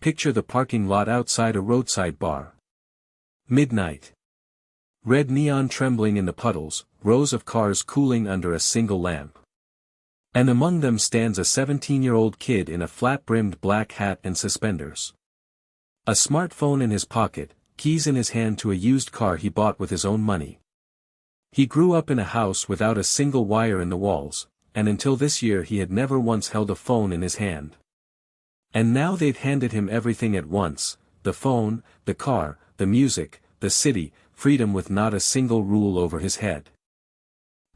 Picture the parking lot outside a roadside bar. Midnight. Red neon trembling in the puddles, rows of cars cooling under a single lamp. And among them stands a 17-year-old kid in a flat-brimmed black hat and suspenders. A smartphone in his pocket, keys in his hand to a used car he bought with his own money. He grew up in a house without a single wire in the walls, and until this year he had never once held a phone in his hand. And now they've handed him everything at once, the phone, the car, the music, the city, freedom with not a single rule over his head.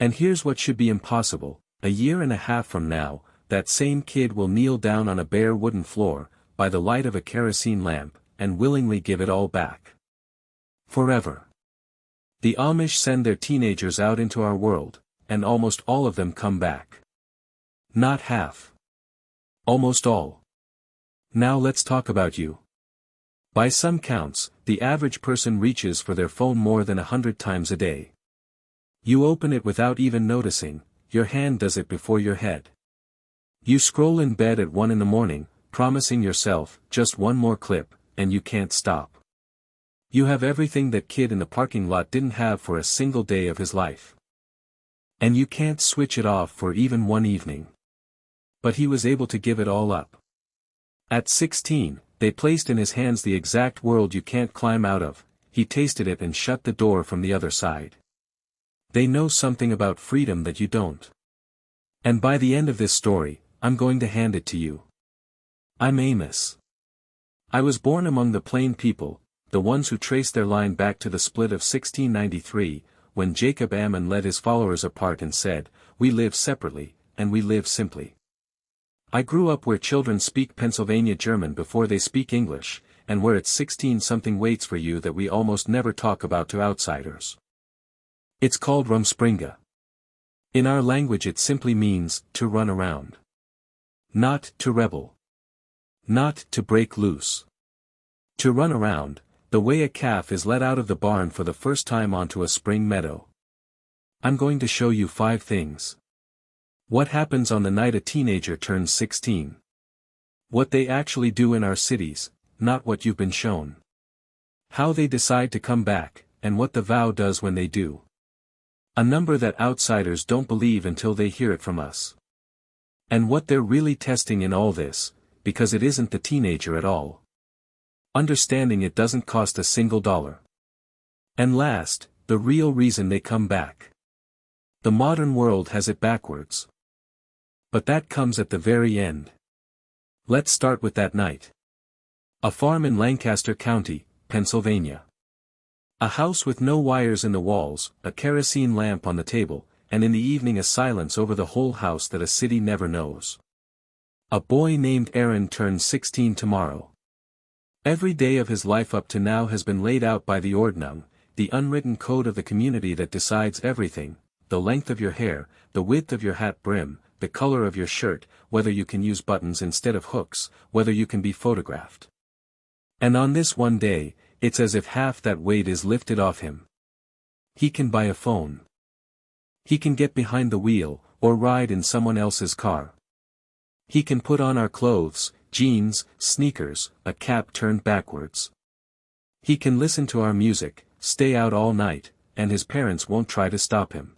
And here's what should be impossible, a year and a half from now, that same kid will kneel down on a bare wooden floor, by the light of a kerosene lamp, and willingly give it all back. Forever. The Amish send their teenagers out into our world, and almost all of them come back. Not half. Almost all. Now let's talk about you. By some counts, the average person reaches for their phone more than 100 times a day. You open it without even noticing, your hand does it before your head. You scroll in bed at 1 in the morning, promising yourself, just one more clip, and you can't stop. You have everything that kid in the parking lot didn't have for a single day of his life. And you can't switch it off for even one evening. But he was able to give it all up. At 16, they placed in his hands the exact world you can't climb out of, he tasted it and shut the door from the other side. They know something about freedom that you don't. And by the end of this story, I'm going to hand it to you. I'm Amos. I was born among the plain people, the ones who traced their line back to the split of 1693, when Jacob Ammon led his followers apart and said, "We live separately, and we live simply." I grew up where children speak Pennsylvania German before they speak English, and where at 16 something waits for you that we almost never talk about to outsiders. It's called Rumspringa. In our language it simply means, to run around. Not to rebel. Not to break loose. To run around, the way a calf is let out of the barn for the first time onto a spring meadow. I'm going to show you 5 things. What happens on the night a teenager turns 16. What they actually do in our cities, not what you've been shown. How they decide to come back, and what the vow does when they do. A number that outsiders don't believe until they hear it from us. And what they're really testing in all this, because it isn't the teenager at all. Understanding it doesn't cost a single dollar. And last, the real reason they come back. The modern world has it backwards. But that comes at the very end. Let's start with that night. A farm in Lancaster County, Pennsylvania. A house with no wires in the walls, a kerosene lamp on the table, and in the evening a silence over the whole house that a city never knows. A boy named Aaron turns 16 tomorrow. Every day of his life up to now has been laid out by the ordnung, the unwritten code of the community that decides everything, the length of your hair, the width of your hat brim, the color of your shirt, whether you can use buttons instead of hooks, whether you can be photographed. And on this one day, it's as if half that weight is lifted off him. He can buy a phone. He can get behind the wheel, or ride in someone else's car. He can put on our clothes, jeans, sneakers, a cap turned backwards. He can listen to our music, stay out all night, and his parents won't try to stop him.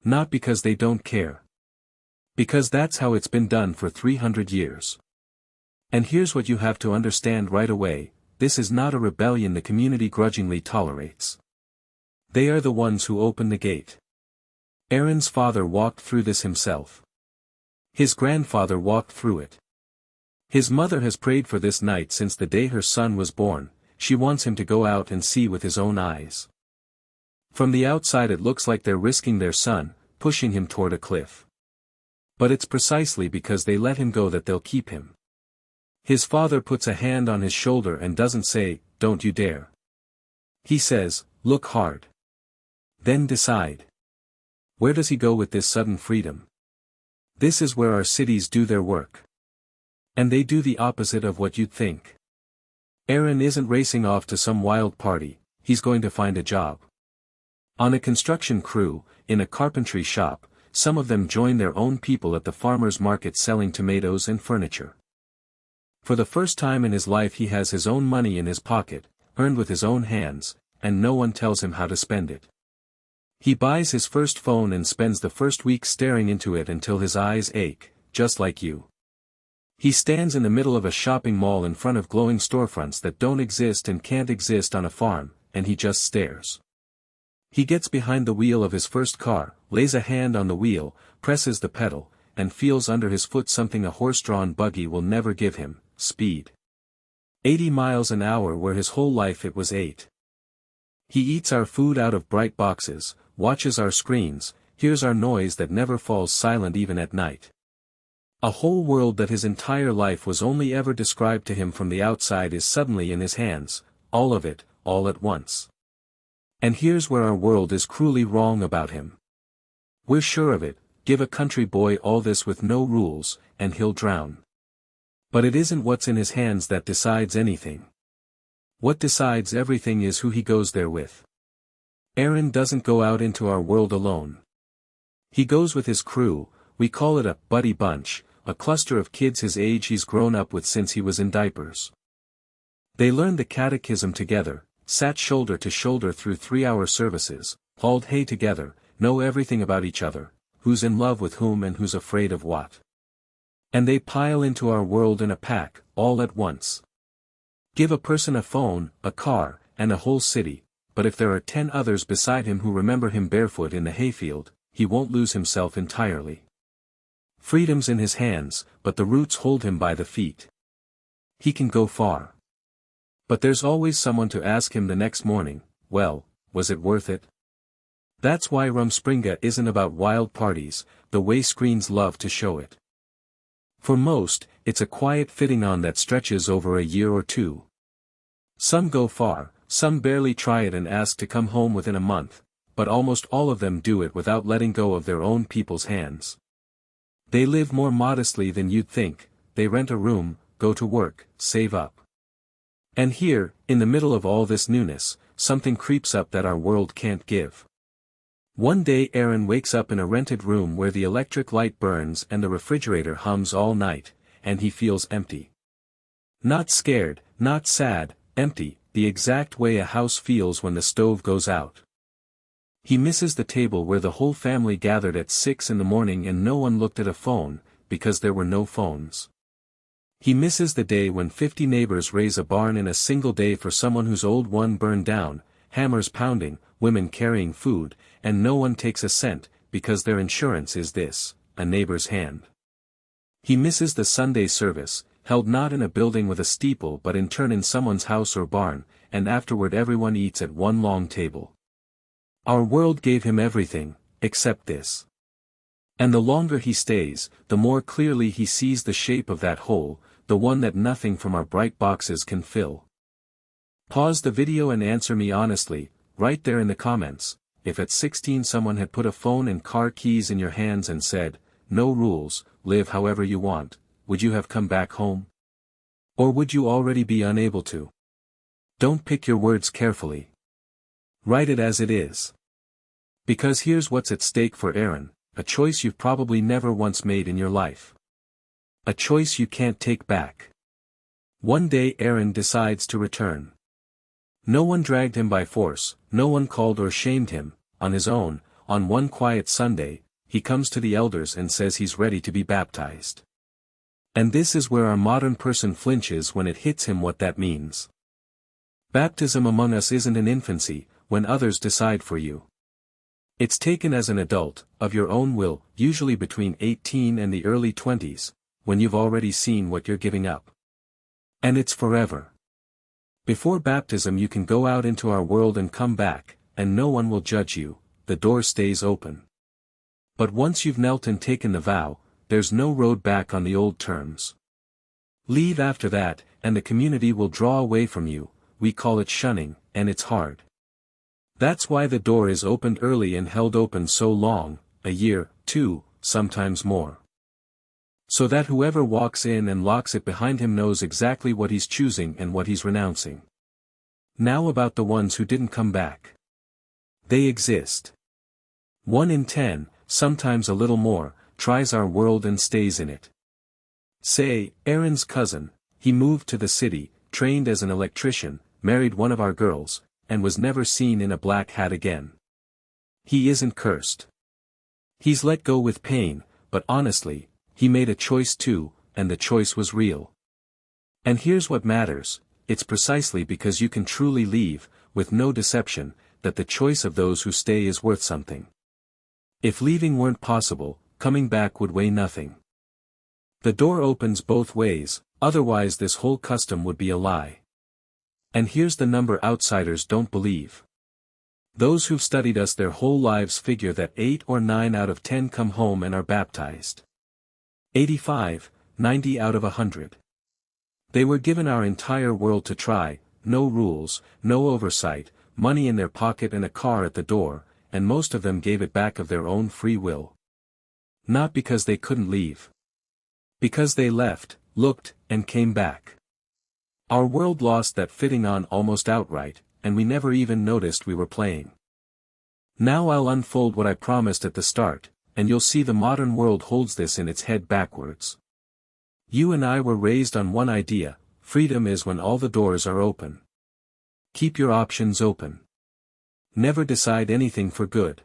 Not because they don't care. Because that's how it's been done for 300 years. And here's what you have to understand right away, this is not a rebellion the community grudgingly tolerates. They are the ones who open the gate. Aaron's father walked through this himself. His grandfather walked through it. His mother has prayed for this night since the day her son was born, she wants him to go out and see with his own eyes. From the outside it looks like they're risking their son, pushing him toward a cliff. But it's precisely because they let him go that they'll keep him. His father puts a hand on his shoulder and doesn't say, "Don't you dare." He says, "Look hard. Then decide." Where does he go with this sudden freedom? This is where our cities do their work. And they do the opposite of what you'd think. Aaron isn't racing off to some wild party, he's going to find a job. On a construction crew, in a carpentry shop, some of them join their own people at the farmer's market selling tomatoes and furniture. For the first time in his life he has his own money in his pocket, earned with his own hands, and no one tells him how to spend it. He buys his first phone and spends the first week staring into it until his eyes ache, just like you. He stands in the middle of a shopping mall in front of glowing storefronts that don't exist and can't exist on a farm, and he just stares. He gets behind the wheel of his first car, lays a hand on the wheel, presses the pedal, and feels under his foot something a horse-drawn buggy will never give him: speed. 80 miles an hour where his whole life it was 8. He eats our food out of bright boxes, watches our screens, hears our noise that never falls silent even at night. A whole world that his entire life was only ever described to him from the outside is suddenly in his hands, all of it, all at once. And here's where our world is cruelly wrong about him. We're sure of it: give a country boy all this with no rules, and he'll drown. But it isn't what's in his hands that decides anything. What decides everything is who he goes there with. Aaron doesn't go out into our world alone. He goes with his crew. We call it a buddy bunch, a cluster of kids his age he's grown up with since he was in diapers. They learned the catechism together, sat shoulder to shoulder through 3-hour services, hauled hay together, know everything about each other, who's in love with whom and who's afraid of what. And they pile into our world in a pack, all at once. Give a person a phone, a car, and a whole city, but if there are 10 others beside him who remember him barefoot in the hayfield, he won't lose himself entirely. Freedom's in his hands, but the roots hold him by the feet. He can go far. But there's always someone to ask him the next morning, well, was it worth it? That's why Rumspringa isn't about wild parties, the way screens love to show it. For most, it's a quiet fitting on that stretches over a year or two. Some go far, some barely try it and ask to come home within a month, but almost all of them do it without letting go of their own people's hands. They live more modestly than you'd think, they rent a room, go to work, save up. And here, in the middle of all this newness, something creeps up that our world can't give. One day Aaron wakes up in a rented room where the electric light burns and the refrigerator hums all night, and he feels empty. Not scared, not sad, empty, the exact way a house feels when the stove goes out. He misses the table where the whole family gathered at 6 in the morning and no one looked at a phone, because there were no phones. He misses the day when 50 neighbors raise a barn in a single day for someone whose old one burned down, hammers pounding, women carrying food, and no one takes a cent, because their insurance is this, a neighbor's hand. He misses the Sunday service, held not in a building with a steeple but in turn in someone's house or barn, and afterward everyone eats at one long table. Our world gave him everything, except this. And the longer he stays, the more clearly he sees the shape of that hole, the one that nothing from our bright boxes can fill. Pause the video and answer me honestly, right there in the comments. If at 16 someone had put a phone and car keys in your hands and said, no rules, live however you want, would you have come back home? Or would you already be unable to? Don't pick your words carefully. Write it as it is. Because here's what's at stake for Aaron, a choice you've probably never once made in your life. A choice you can't take back. One day Aaron decides to return. No one dragged him by force, no one called or shamed him. On his own, on one quiet Sunday, he comes to the elders and says he's ready to be baptized. And this is where our modern person flinches when it hits him what that means. Baptism among us isn't an infancy, when others decide for you. It's taken as an adult, of your own will, usually between 18 and the early 20s, when you've already seen what you're giving up. And it's forever. Before baptism you can go out into our world and come back, and no one will judge you, the door stays open. But once you've knelt and taken the vow, there's no road back on the old terms. Leave after that, and the community will draw away from you. We call it shunning, and it's hard. That's why the door is opened early and held open so long, a year, 2, sometimes more. So that whoever walks in and locks it behind him knows exactly what he's choosing and what he's renouncing. Now about the ones who didn't come back. They exist. 1 in 10, sometimes a little more, tries our world and stays in it. Say, Aaron's cousin, he moved to the city, trained as an electrician, married one of our girls, and was never seen in a black hat again. He isn't cursed. He's let go with pain, but honestly, he made a choice too, and the choice was real. And here's what matters, it's precisely because you can truly leave, with no deception, that the choice of those who stay is worth something. If leaving weren't possible, coming back would weigh nothing. The door opens both ways, otherwise this whole custom would be a lie. And here's the number outsiders don't believe. Those who've studied us their whole lives figure that 8 or 9 out of 10 come home and are baptized. 85, 90 out of 100. They were given our entire world to try, no rules, no oversight, money in their pocket and a car at the door, and most of them gave it back of their own free will. Not because they couldn't leave. Because they left, looked, and came back. Our world lost that fitting on almost outright, and we never even noticed we were playing. Now I'll unfold what I promised at the start, and you'll see the modern world holds this in its head backwards. You and I were raised on one idea: freedom is when all the doors are open. Keep your options open. Never decide anything for good.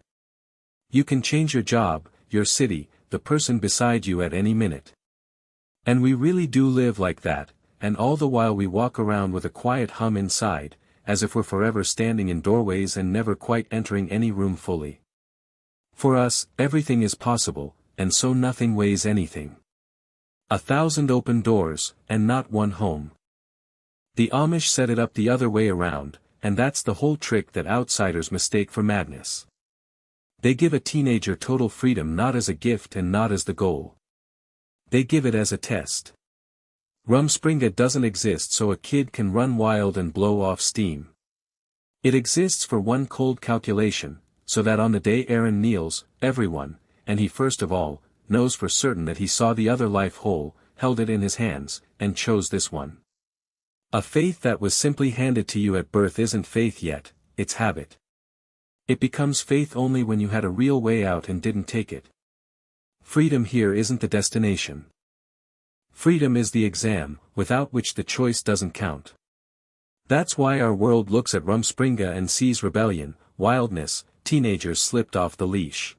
You can change your job, your city, the person beside you at any minute. And we really do live like that, and all the while we walk around with a quiet hum inside, as if we're forever standing in doorways and never quite entering any room fully. For us, everything is possible, and so nothing weighs anything. 1,000 open doors, and not one home. The Amish set it up the other way around, and that's the whole trick that outsiders mistake for madness. They give a teenager total freedom not as a gift and not as the goal. They give it as a test. Rumspringa doesn't exist so a kid can run wild and blow off steam. It exists for one cold calculation, so that on the day Aaron kneels, everyone, and he first of all, knows for certain that he saw the other life whole, held it in his hands, and chose this one. A faith that was simply handed to you at birth isn't faith yet, it's habit. It becomes faith only when you had a real way out and didn't take it. Freedom here isn't the destination. Freedom is the exam, without which the choice doesn't count. That's why our world looks at Rumspringa and sees rebellion, wildness, teenagers slipped off the leash.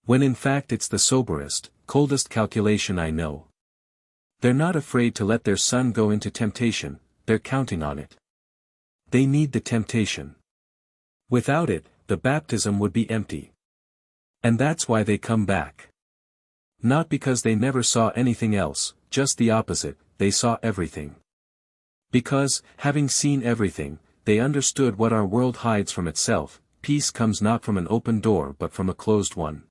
When in fact it's the soberest, coldest calculation I know. They're not afraid to let their son go into temptation, they're counting on it. They need the temptation. Without it, the baptism would be empty. And that's why they come back. Not because they never saw anything else, just the opposite, they saw everything. Because, having seen everything, they understood what our world hides from itself: peace comes not from an open door but from a closed one.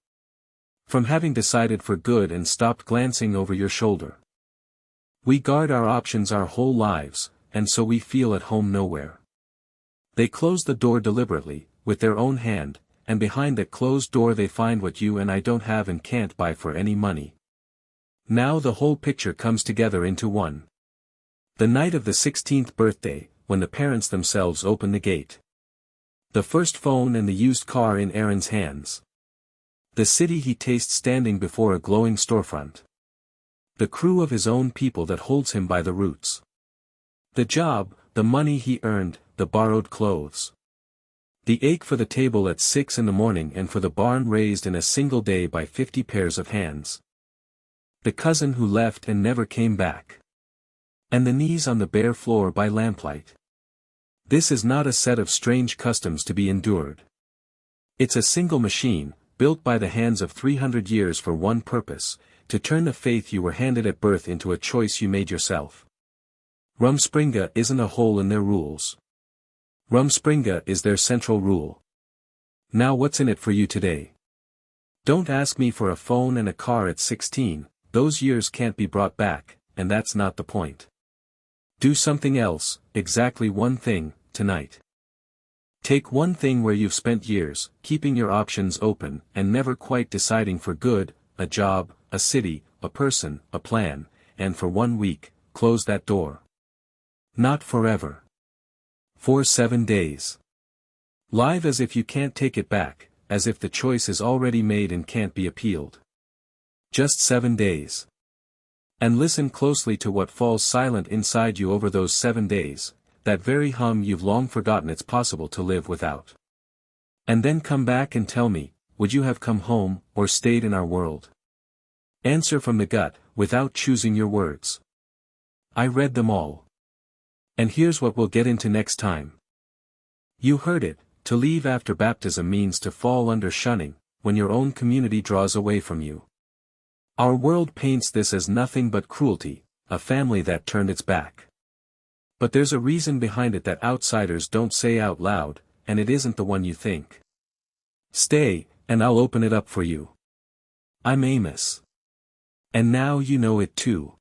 From having decided for good and stopped glancing over your shoulder. We guard our options our whole lives, and so we feel at home nowhere. They close the door deliberately, with their own hand, and behind that closed door they find what you and I don't have and can't buy for any money. Now the whole picture comes together into one. The night of the 16th birthday, when the parents themselves open the gate. The first phone and the used car in Aaron's hands. The city he tastes standing before a glowing storefront. The crew of his own people that holds him by the roots. The job, the money he earned, the borrowed clothes. The ache for the table at 6 in the morning and for the barn raised in a single day by 50 pairs of hands. The cousin who left and never came back. And the knees on the bare floor by lamplight. This is not a set of strange customs to be endured. It's a single machine, built by the hands of 300 years for one purpose, to turn the faith you were handed at birth into a choice you made yourself. Rumspringa isn't a hole in their rules. Rumspringa is their central rule. Now what's in it for you today? Don't ask me for a phone and a car at 16, those years can't be brought back, and that's not the point. Do something else, exactly one thing, tonight. Take one thing where you've spent years, keeping your options open and never quite deciding for good: a job, a city, a person, a plan, and for 1 week, close that door. Not forever. For 7 days. Live as if you can't take it back, as if the choice is already made and can't be appealed. Just 7 days. And listen closely to what falls silent inside you over those 7 days, that very hum you've long forgotten it's possible to live without. And then come back and tell me, would you have come home, or stayed in our world? Answer from the gut, without choosing your words. I read them all. And here's what we'll get into next time. You heard it, to leave after baptism means to fall under shunning, when your own community draws away from you. Our world paints this as nothing but cruelty, a family that turned its back. But there's a reason behind it that outsiders don't say out loud, and it isn't the one you think. Stay, and I'll open it up for you. I'm Amos. And now you know it too.